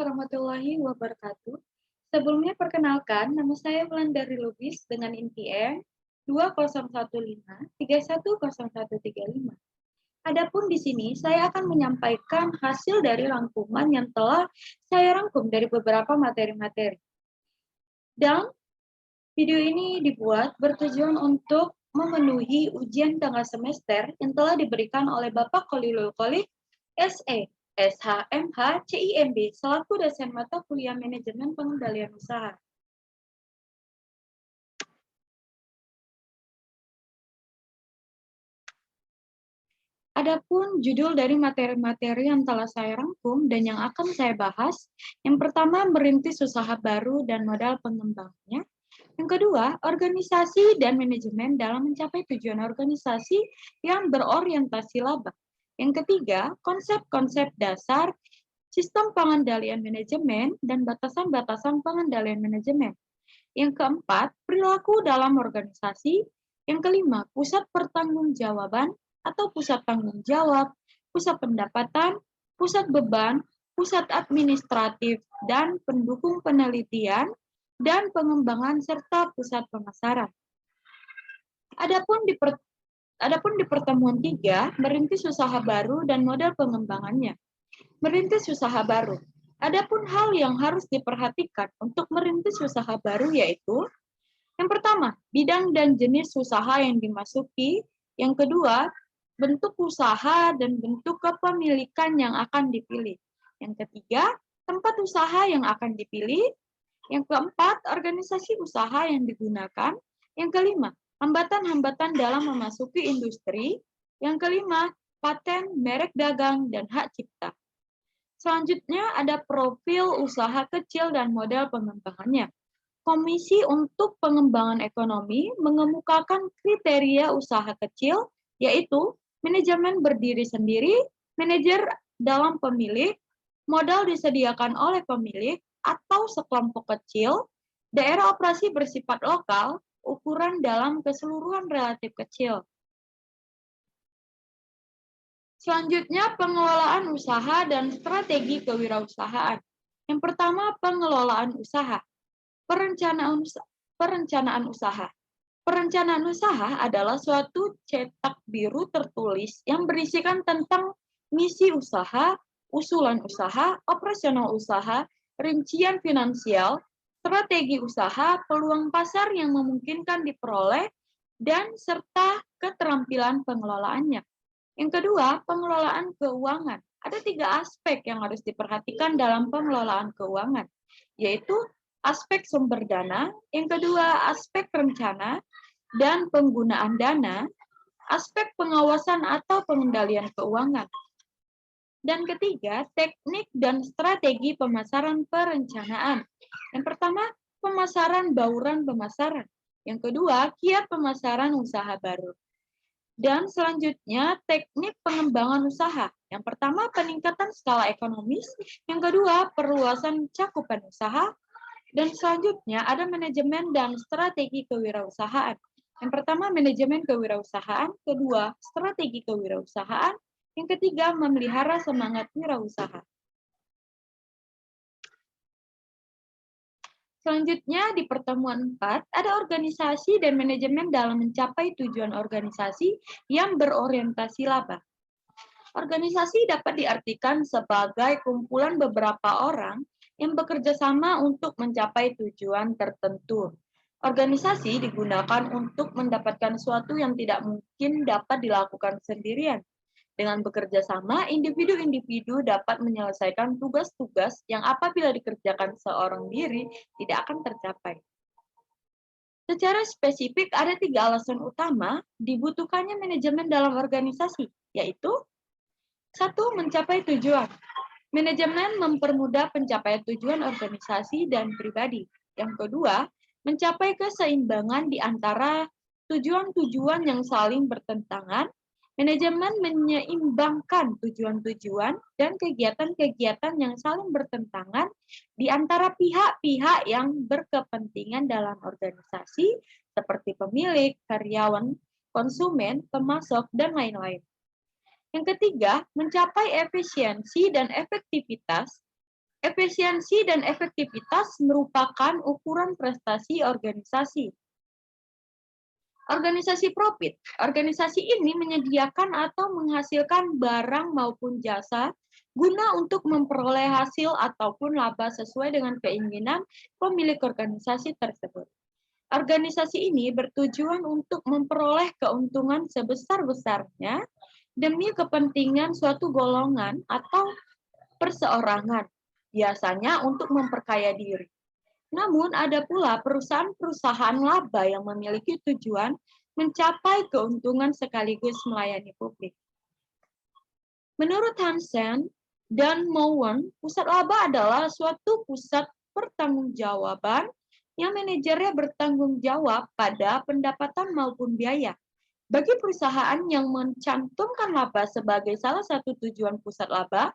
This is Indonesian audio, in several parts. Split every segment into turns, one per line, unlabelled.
warahmatullahi wabarakatuh. Sebelumnya perkenalkan, nama saya Wulandari Lubis dengan NPM 2015310135. Adapun di sini saya akan menyampaikan hasil dari rangkuman yang telah saya rangkum dari beberapa materi-materi. Dan video ini dibuat bertujuan untuk memenuhi ujian tengah semester yang telah diberikan oleh Bapak Khalilul Qolik, SE, SHMH, CIMB, selaku dosen mata kuliah Manajemen Pengendalian Usaha. Adapun judul dari materi-materi yang telah saya rangkum dan yang akan saya bahas, yang pertama merintis usaha baru dan modal pengembangnya. Yang kedua, organisasi dan manajemen dalam mencapai tujuan organisasi yang berorientasi laba. Yang ketiga, konsep-konsep dasar sistem pengendalian manajemen dan batasan-batasan pengendalian manajemen. Yang keempat, perilaku dalam organisasi. Yang kelima, pusat pertanggungjawaban atau pusat tanggung jawab, pusat pendapatan, pusat beban, pusat administratif, dan pendukung penelitian dan pengembangan serta pusat pemasaran. Adapun di pertemuan 3, merintis usaha baru dan modal pengembangannya. Merintis usaha baru. Adapun hal yang harus diperhatikan untuk merintis usaha baru yaitu yang pertama, bidang dan jenis usaha yang dimasuki. Yang kedua, bentuk usaha dan bentuk kepemilikan yang akan dipilih. Yang ketiga, tempat usaha yang akan dipilih. Yang keempat, organisasi usaha yang digunakan. Yang kelima, hambatan-hambatan dalam memasuki industri. Yang kelima, paten, merek dagang, dan hak cipta. Selanjutnya ada profil usaha kecil dan modal pengembangannya. Komisi untuk Pengembangan Ekonomi mengemukakan kriteria usaha kecil, yaitu manajemen berdiri sendiri, manajer dalam pemilik, modal disediakan oleh pemilik atau sekelompok kecil, daerah operasi bersifat lokal, ukuran dalam keseluruhan relatif kecil. Selanjutnya, pengelolaan usaha dan strategi kewirausahaan. Yang pertama, pengelolaan usaha. Perencanaan usaha. Perencanaan usaha adalah suatu cetak biru tertulis yang berisikan tentang misi usaha, usulan usaha, operasional usaha, rincian finansial, strategi usaha, peluang pasar yang memungkinkan diperoleh, dan serta keterampilan pengelolaannya. Yang kedua, pengelolaan keuangan. Ada 3 aspek yang harus diperhatikan dalam pengelolaan keuangan, yaitu aspek sumber dana, yang kedua aspek rencana dan penggunaan dana, aspek pengawasan atau pengendalian keuangan. Dan ketiga, teknik dan strategi pemasaran perencanaan. Yang pertama, pemasaran bauran pemasaran. Yang kedua, kiat pemasaran usaha baru. Dan selanjutnya, teknik pengembangan usaha. Yang pertama, peningkatan skala ekonomis. Yang kedua, perluasan cakupan usaha. Dan selanjutnya ada manajemen dan strategi kewirausahaan. Yang pertama, manajemen kewirausahaan. Kedua, strategi kewirausahaan. Yang ketiga, memelihara semangat wirausaha. Selanjutnya, di pertemuan 4, ada organisasi dan manajemen dalam mencapai tujuan organisasi yang berorientasi laba. Organisasi dapat diartikan sebagai kumpulan beberapa orang yang bekerja sama untuk mencapai tujuan tertentu. Organisasi digunakan untuk mendapatkan sesuatu yang tidak mungkin dapat dilakukan sendirian. Dengan bekerja sama, individu-individu dapat menyelesaikan tugas-tugas yang apabila dikerjakan seorang diri tidak akan tercapai. Secara spesifik, ada 3 alasan utama dibutuhkannya manajemen dalam organisasi, yaitu 1. Mencapai tujuan. Manajemen mempermudah pencapaian tujuan organisasi dan pribadi. Yang kedua, mencapai keseimbangan di antara tujuan-tujuan yang saling bertentangan. Manajemen menyeimbangkan tujuan-tujuan dan kegiatan-kegiatan yang saling bertentangan di antara pihak-pihak yang berkepentingan dalam organisasi seperti pemilik, karyawan, konsumen, pemasok, dan lain-lain. Yang ketiga, mencapai efisiensi dan efektivitas Efisiensi dan efektivitas merupakan ukuran prestasi organisasi. Organisasi profit. Organisasi ini menyediakan atau menghasilkan barang maupun jasa guna untuk memperoleh hasil ataupun laba sesuai dengan keinginan pemilik organisasi tersebut. Organisasi ini bertujuan untuk memperoleh keuntungan sebesar-besarnya demi kepentingan suatu golongan atau perseorangan, biasanya untuk memperkaya diri. Namun ada pula perusahaan-perusahaan laba yang memiliki tujuan mencapai keuntungan sekaligus melayani publik. Menurut Hansen dan Mowen, pusat laba adalah suatu pusat pertanggungjawaban yang manajernya bertanggung jawab pada pendapatan maupun biaya. Bagi perusahaan yang mencantumkan laba sebagai salah satu tujuan pusat laba,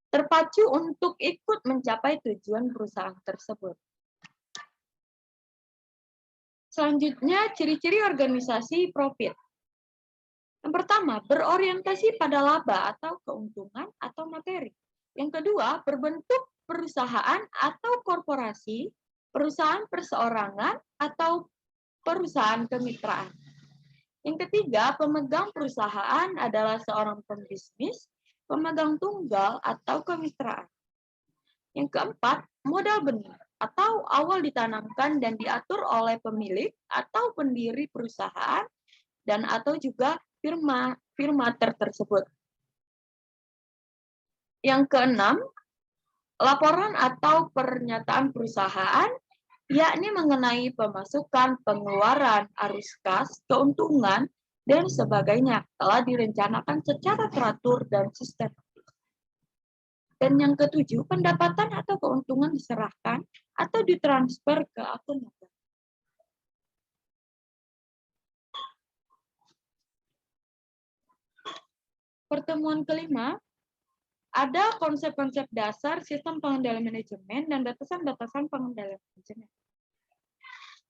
terpacu untuk ikut mencapai tujuan perusahaan tersebut. Selanjutnya, ciri-ciri organisasi profit. Yang pertama, berorientasi pada laba atau keuntungan atau materi. Yang kedua, berbentuk perusahaan atau korporasi, perusahaan perseorangan atau perusahaan kemitraan. Yang ketiga, pemegang perusahaan adalah seorang pembisnis, pemegang tunggal atau kemitraan. Yang keempat, modal benih atau awal ditanamkan dan diatur oleh pemilik atau pendiri perusahaan dan atau juga firma tersebut. Yang keenam, laporan atau pernyataan perusahaan, yakni mengenai pemasukan, pengeluaran, arus kas, keuntungan, dan sebagainya telah direncanakan secara teratur dan sistematis. Dan yang ketujuh, pendapatan atau keuntungan diserahkan atau ditransfer ke akun negara. Pertemuan kelima, ada konsep-konsep dasar sistem pengendalian manajemen dan batasan-batasan pengendalian manajemen.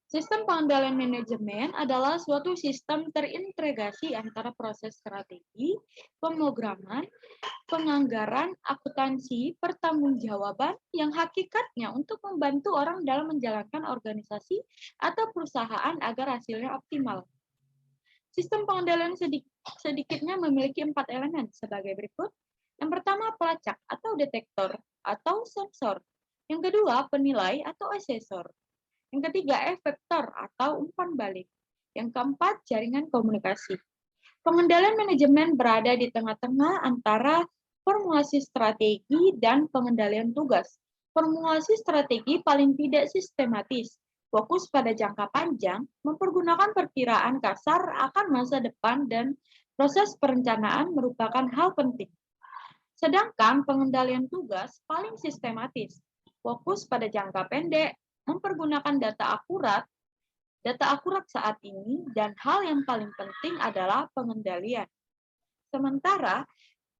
Sistem pengendalian manajemen adalah suatu sistem terintegrasi antara proses strategi, pemrograman, penganggaran, akuntansi, pertanggungjawaban yang hakikatnya untuk membantu orang dalam menjalankan organisasi atau perusahaan agar hasilnya optimal. Sistem pengendalian sedikitnya memiliki 4 elemen sebagai berikut. Yang pertama, pelacak atau detektor atau sensor. Yang kedua, penilai atau asesor. Yang ketiga, efektor atau umpan balik. Yang keempat, jaringan komunikasi. Pengendalian manajemen berada di tengah-tengah antara formulasi strategi dan pengendalian tugas. Formulasi strategi paling tidak sistematis, fokus pada jangka panjang, mempergunakan perkiraan kasar akan masa depan dan proses perencanaan merupakan hal penting. Sedangkan pengendalian tugas paling sistematis, fokus pada jangka pendek, mempergunakan data akurat saat ini, dan hal yang paling penting adalah pengendalian. Sementara,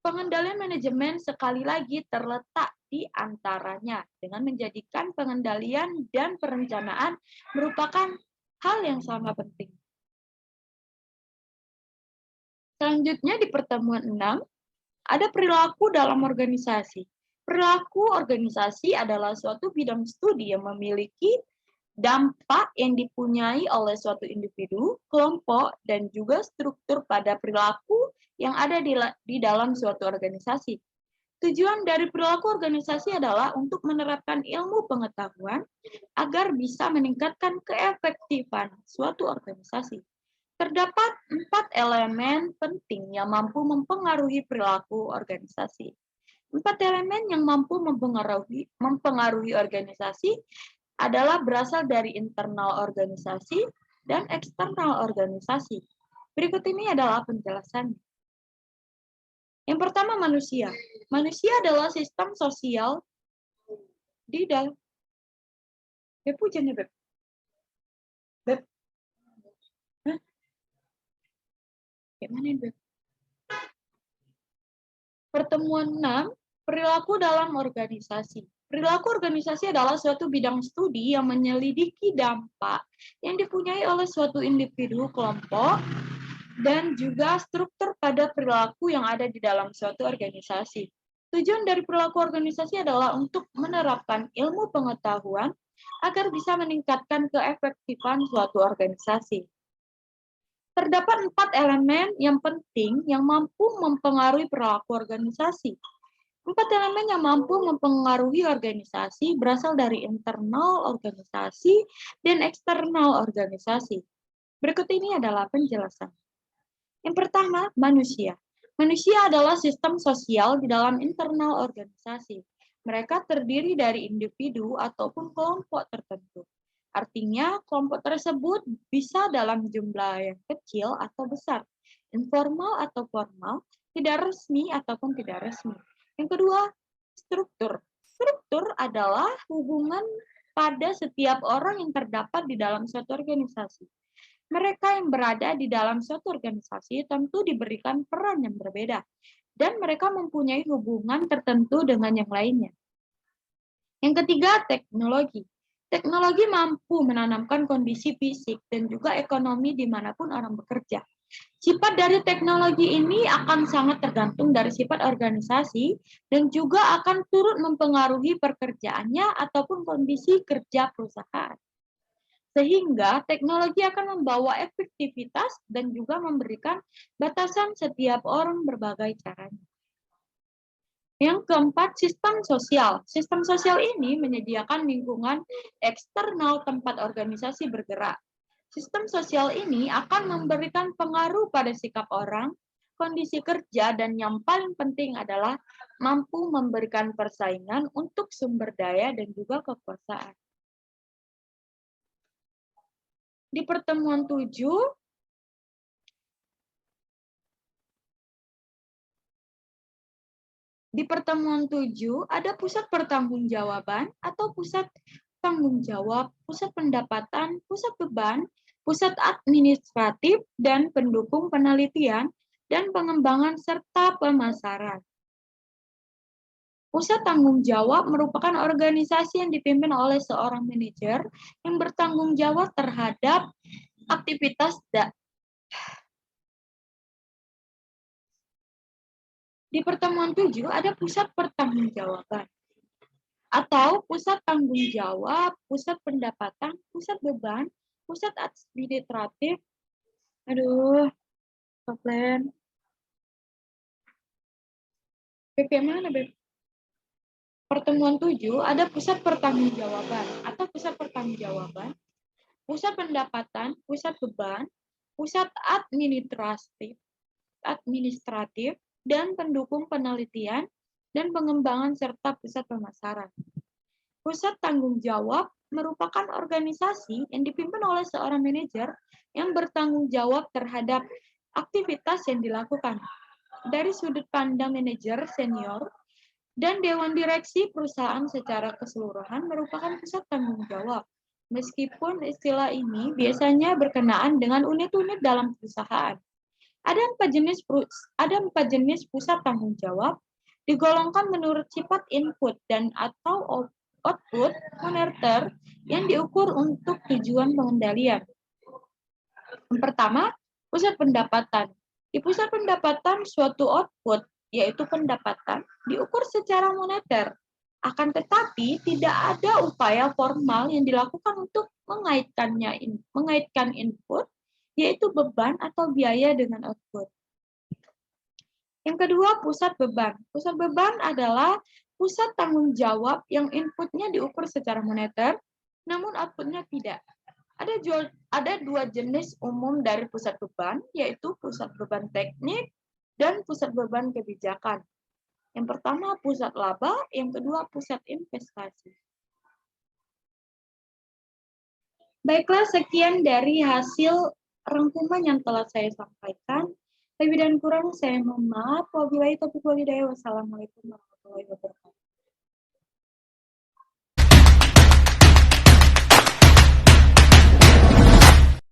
pengendalian manajemen sekali lagi terletak di antaranya dengan menjadikan pengendalian dan perencanaan merupakan hal yang sama penting. Selanjutnya di pertemuan 6, ada perilaku dalam organisasi. Perilaku organisasi adalah suatu bidang studi yang memiliki dampak yang dipunyai oleh suatu individu, kelompok, dan juga struktur pada perilaku yang ada di dalam suatu organisasi. Tujuan dari perilaku organisasi adalah untuk menerapkan ilmu pengetahuan agar bisa meningkatkan keefektifan suatu organisasi. Terdapat 4 elemen penting yang mampu mempengaruhi perilaku organisasi. 4 elemen yang mampu mempengaruhi organisasi adalah berasal dari internal organisasi dan eksternal organisasi. Berikut ini adalah penjelasannya. Yang pertama, manusia. Manusia adalah sistem sosial di dalam... Beb, hujan ya, Beb? Beb? Hah? Gimana, Beb? Pertemuan 6, perilaku dalam organisasi. Perilaku organisasi adalah suatu bidang studi yang menyelidiki dampak yang dipunyai oleh suatu individu, kelompok, dan juga struktur pada perilaku yang ada di dalam suatu organisasi. Tujuan dari perilaku organisasi adalah untuk menerapkan ilmu pengetahuan agar bisa meningkatkan keefektifan suatu organisasi. Terdapat 4 elemen yang penting yang mampu mempengaruhi perilaku organisasi. 4 elemen yang mampu mempengaruhi organisasi berasal dari internal organisasi dan eksternal organisasi. Berikut ini adalah penjelasan. Yang pertama, manusia. Manusia adalah sistem sosial di dalam internal organisasi. Mereka terdiri dari individu ataupun kelompok tertentu. Artinya, kelompok tersebut bisa dalam jumlah yang kecil atau besar, informal atau formal, tidak resmi ataupun tidak resmi. Yang kedua, struktur. Struktur adalah hubungan pada setiap orang yang terdapat di dalam suatu organisasi. Mereka yang berada di dalam suatu organisasi tentu diberikan peran yang berbeda, dan mereka mempunyai hubungan tertentu dengan yang lainnya. Yang ketiga, teknologi. Teknologi mampu menanamkan kondisi fisik dan juga ekonomi dimanapun orang bekerja. Sifat dari teknologi ini akan sangat tergantung dari sifat organisasi dan juga akan turut mempengaruhi pekerjaannya ataupun kondisi kerja perusahaan. Sehingga teknologi akan membawa efektivitas dan juga memberikan batasan setiap orang berbagai caranya. Yang keempat, sistem sosial. Sistem sosial ini menyediakan lingkungan eksternal tempat organisasi bergerak. Sistem sosial ini akan memberikan pengaruh pada sikap orang, kondisi kerja, dan yang paling penting adalah mampu memberikan persaingan untuk sumber daya dan juga kekuasaan. Di pertemuan 7, ada pusat pertanggungjawaban atau pusat tanggung jawab, pusat pendapatan, pusat beban, pusat administratif, dan pendukung penelitian dan pengembangan serta pemasaran. Pusat tanggung jawab merupakan organisasi yang dipimpin oleh seorang manajer yang bertanggung jawab terhadap aktivitas Di pertemuan 7 ada pusat pertanggungjawaban atau pusat tanggung jawab, pusat pendapatan, pusat beban, pusat administratif. Aduh, Plan. Bagaimana, Beb? Pertemuan 7 ada pusat pertanggungjawaban atau pusat pertanggungjawaban, pusat pendapatan, pusat beban, pusat administratif, dan pendukung penelitian dan pengembangan serta pusat pemasaran. Pusat tanggung jawab merupakan organisasi yang dipimpin oleh seorang manajer yang bertanggung jawab terhadap aktivitas yang dilakukan. Dari sudut pandang manajer senior dan dewan direksi perusahaan secara keseluruhan merupakan pusat tanggung jawab. Meskipun istilah ini biasanya berkenaan dengan unit-unit dalam perusahaan. Ada empat jenis pusat tanggung jawab, digolongkan menurut sifat input dan atau output moneter yang diukur untuk tujuan pengendalian. Yang pertama, pusat pendapatan. Di pusat pendapatan, suatu output, yaitu pendapatan, diukur secara moneter. Akan tetapi, tidak ada upaya formal yang dilakukan untuk mengaitkan input, yaitu beban atau biaya dengan output. Yang kedua, pusat beban. Pusat beban adalah pusat tanggung jawab yang inputnya diukur secara moneter, namun outputnya tidak. Ada dua jenis umum dari pusat beban, yaitu pusat beban teknik dan pusat beban kebijakan. Yang pertama, pusat laba, yang kedua, pusat investasi. Baiklah, sekian dari hasil rangkuman yang telah saya sampaikan. Lebih dan kurang saya mohon maaf. Wabillahi taufiq wal hidayah. Wassalamualaikum warahmatullahi wabarakatuh.